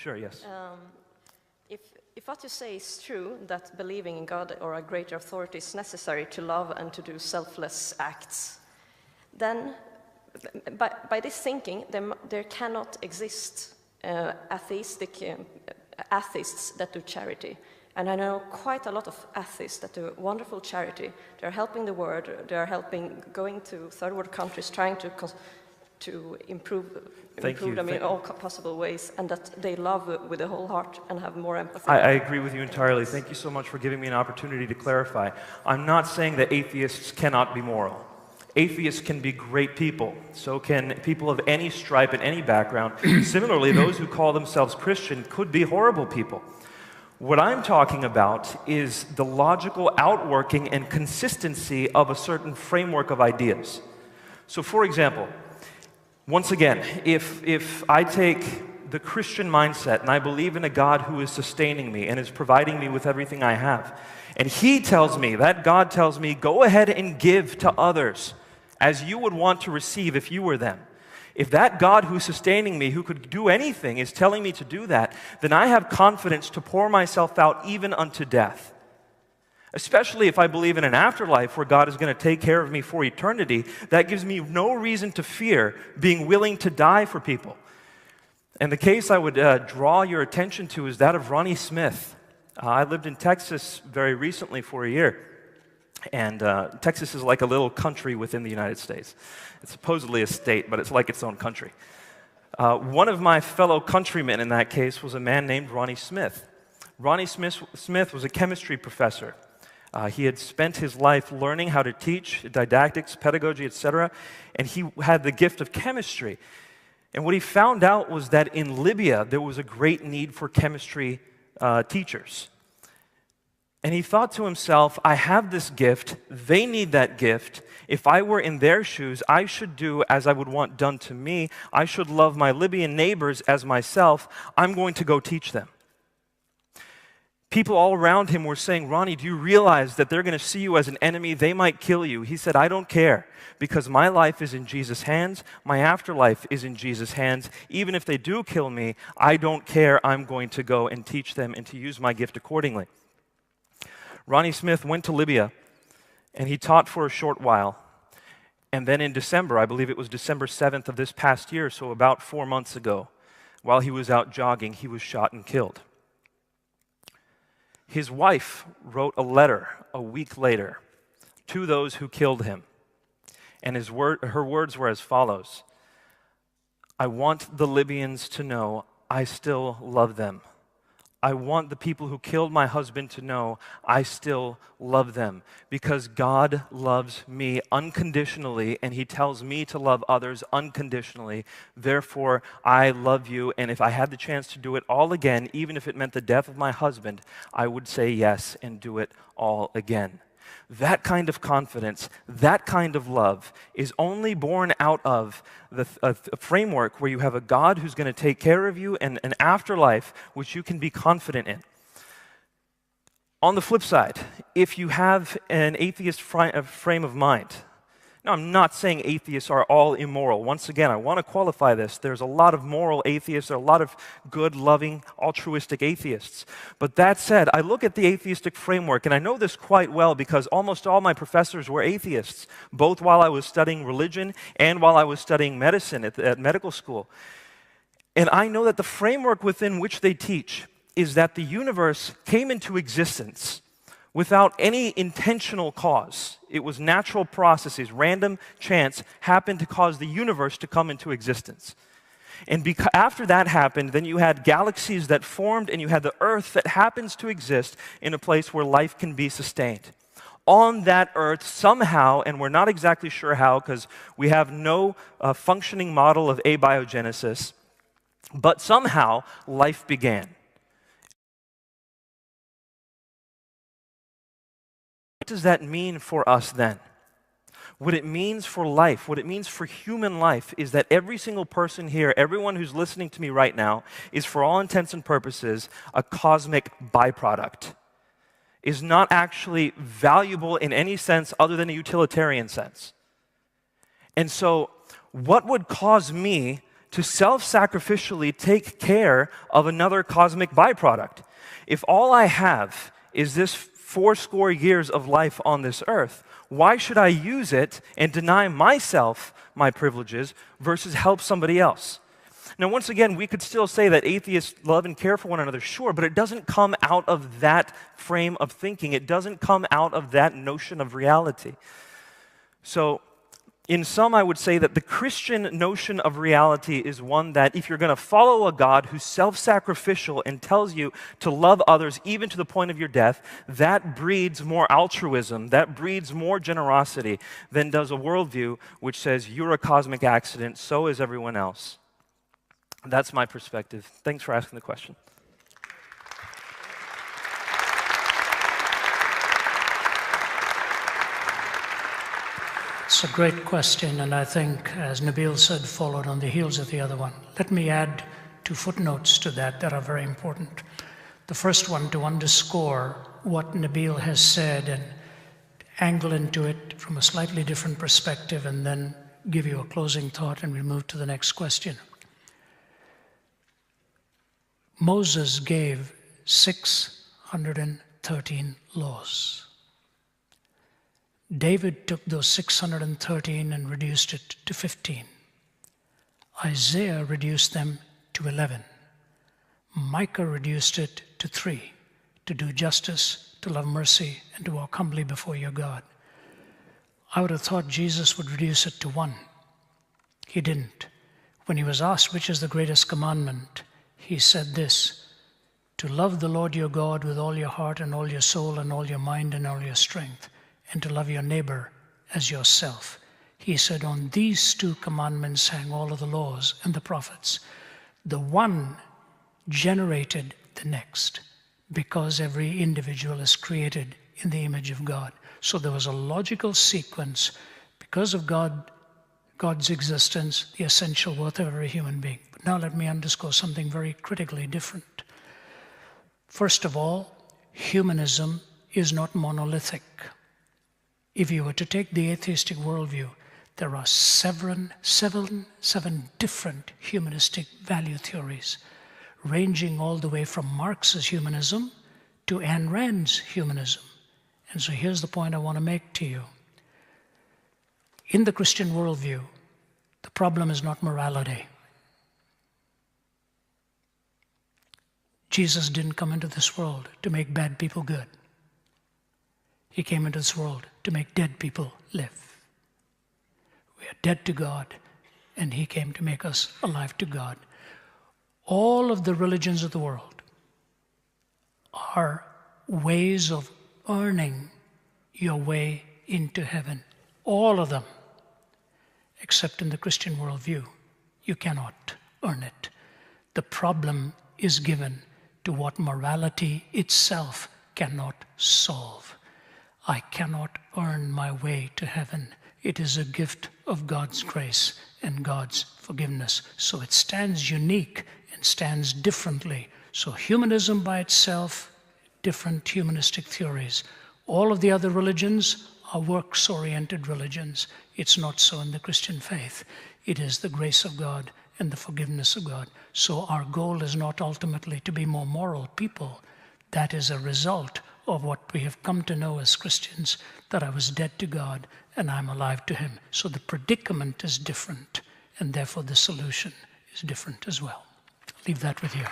Sure, yes. If what you say is true, that believing in God or a greater authority is necessary to love and to do selfless acts, then by this thinking, there cannot exist atheists that do charity. And I know quite a lot of atheists that do wonderful charity. They're helping the world, they're helping going to third world countries, trying to improve them in all possible ways, and that they love with the whole heart and have more empathy. I agree with you entirely. Thank you so much for giving me an opportunity to clarify. I'm not saying that atheists cannot be moral. Atheists can be great people. So can people of any stripe and any background. Similarly, those who call themselves Christian could be horrible people. What I'm talking about is the logical outworking and consistency of a certain framework of ideas. So for example, once again, if I take the Christian mindset and I believe in a God who is sustaining me and is providing me with everything I have, and He tells me, that God tells me, go ahead and give to others as you would want to receive if you were them. If that God who's sustaining me, who could do anything, is telling me to do that, then I have confidence to pour myself out even unto death. Especially if I believe in an afterlife where God is going to take care of me for eternity, that gives me no reason to fear being willing to die for people. And the case I would draw your attention to is that of Ronnie Smith. I lived in Texas very recently for a year. And Texas is like a little country within the United States. It's supposedly a state, but it's like its own country. One of my fellow countrymen in that case was a man named Ronnie Smith. Ronnie Smith was a chemistry professor. He had spent his life learning how to teach, didactics, pedagogy, etc., and he had the gift of chemistry. And what he found out was that in Libya, there was a great need for chemistry teachers. And he thought to himself, I have this gift, they need that gift. If I were in their shoes, I should do as I would want done to me. I should love my Libyan neighbors as myself. I'm going to go teach them. People all around him were saying, Ronnie, do you realize that they're going to see you as an enemy? They might kill you. He said, I don't care, because my life is in Jesus' hands. My afterlife is in Jesus' hands. Even if they do kill me, I don't care. I'm going to go and teach them and to use my gift accordingly. Ronnie Smith went to Libya, and he taught for a short while. And then in December, I believe it was December 7th of this past year, so about 4 months ago, while he was out jogging, he was shot and killed. His wife wrote a letter a week later to those who killed him. And her words were as follows: I want the Libyans to know I still love them. I want the people who killed my husband to know I still love them, because God loves me unconditionally and He tells me to love others unconditionally. Therefore, I love you, and if I had the chance to do it all again, even if it meant the death of my husband, I would say yes and do it all again. That kind of confidence, that kind of love is only born out of a framework where you have a God who's going to take care of you and an afterlife which you can be confident in. On the flip side, if you have an atheist frame of mind, now I'm not saying atheists are all immoral. Once again, I want to qualify this. There's a lot of moral atheists, there are a lot of good, loving, altruistic atheists. But that said, I look at the atheistic framework, and I know this quite well because almost all my professors were atheists, both while I was studying religion and while I was studying medicine at medical school. And I know that the framework within which they teach is that the universe came into existence without any intentional cause. It was natural processes, random chance happened to cause the universe to come into existence. And after that happened, then you had galaxies that formed, and you had the earth that happens to exist in a place where life can be sustained. On that earth, somehow, and we're not exactly sure how because we have no functioning model of abiogenesis, but somehow life began. What does that mean for us then? What it means for life, what it means for human life is that every single person here, everyone who's listening to me right now, is for all intents and purposes a cosmic byproduct. Is not actually valuable in any sense other than a utilitarian sense. And so what would cause me to self-sacrificially take care of another cosmic byproduct. If all I have is this 80 years of life on this earth, why should I use it and deny myself my privileges versus help somebody else? Now, once again, we could still say that atheists love and care for one another, sure, but it doesn't come out of that frame of thinking. It doesn't come out of that notion of reality. So, in sum, I would say that the Christian notion of reality is one that if you're going to follow a God who's self-sacrificial and tells you to love others even to the point of your death, that breeds more altruism, that breeds more generosity than does a worldview which says you're a cosmic accident, so is everyone else. That's my perspective. Thanks for asking the question. It's a great question, and I think, as Nabeel said, followed on the heels of the other one. Let me add 2 footnotes to that are very important. The first one to underscore what Nabeel has said and angle into it from a slightly different perspective, and then give you a closing thought, and we move to the next question. Moses gave 613 laws. David took those 613 and reduced it to 15. Isaiah reduced them to 11. Micah reduced it to 3, to do justice, to love mercy, and to walk humbly before your God. I would have thought Jesus would reduce it to 1. He didn't. When he was asked which is the greatest commandment, he said this: to love the Lord your God with all your heart and all your soul and all your mind and all your strength, and to love your neighbor as yourself. He said, on these 2 commandments hang all of the laws and the prophets. The one generated the next, because every individual is created in the image of God. So there was a logical sequence, because of God's existence, the essential worth of every human being. But now let me underscore something very critically different. First of all, humanism is not monolithic. If you were to take the atheistic worldview, there are seven different humanistic value theories, ranging all the way from Marx's humanism to Ayn Rand's humanism. And so here's the point I want to make to you. In the Christian worldview, the problem is not morality. Jesus didn't come into this world to make bad people good. He came into this world to make dead people live. We are dead to God, and he came to make us alive to God. All of the religions of the world are ways of earning your way into heaven. All of them. Except in the Christian worldview, you cannot earn it. The problem is given to what morality itself cannot solve. I cannot earn my way to heaven. It is a gift of God's grace and God's forgiveness. So it stands unique and stands differently. So humanism by itself, different humanistic theories. All of the other religions are works-oriented religions. It's not so in the Christian faith. It is the grace of God and the forgiveness of God. So our goal is not ultimately to be more moral people. That is a result of what we have come to know as Christians, that I was dead to God and I'm alive to him. So the predicament is different, and therefore the solution is different as well. I'll leave that with you.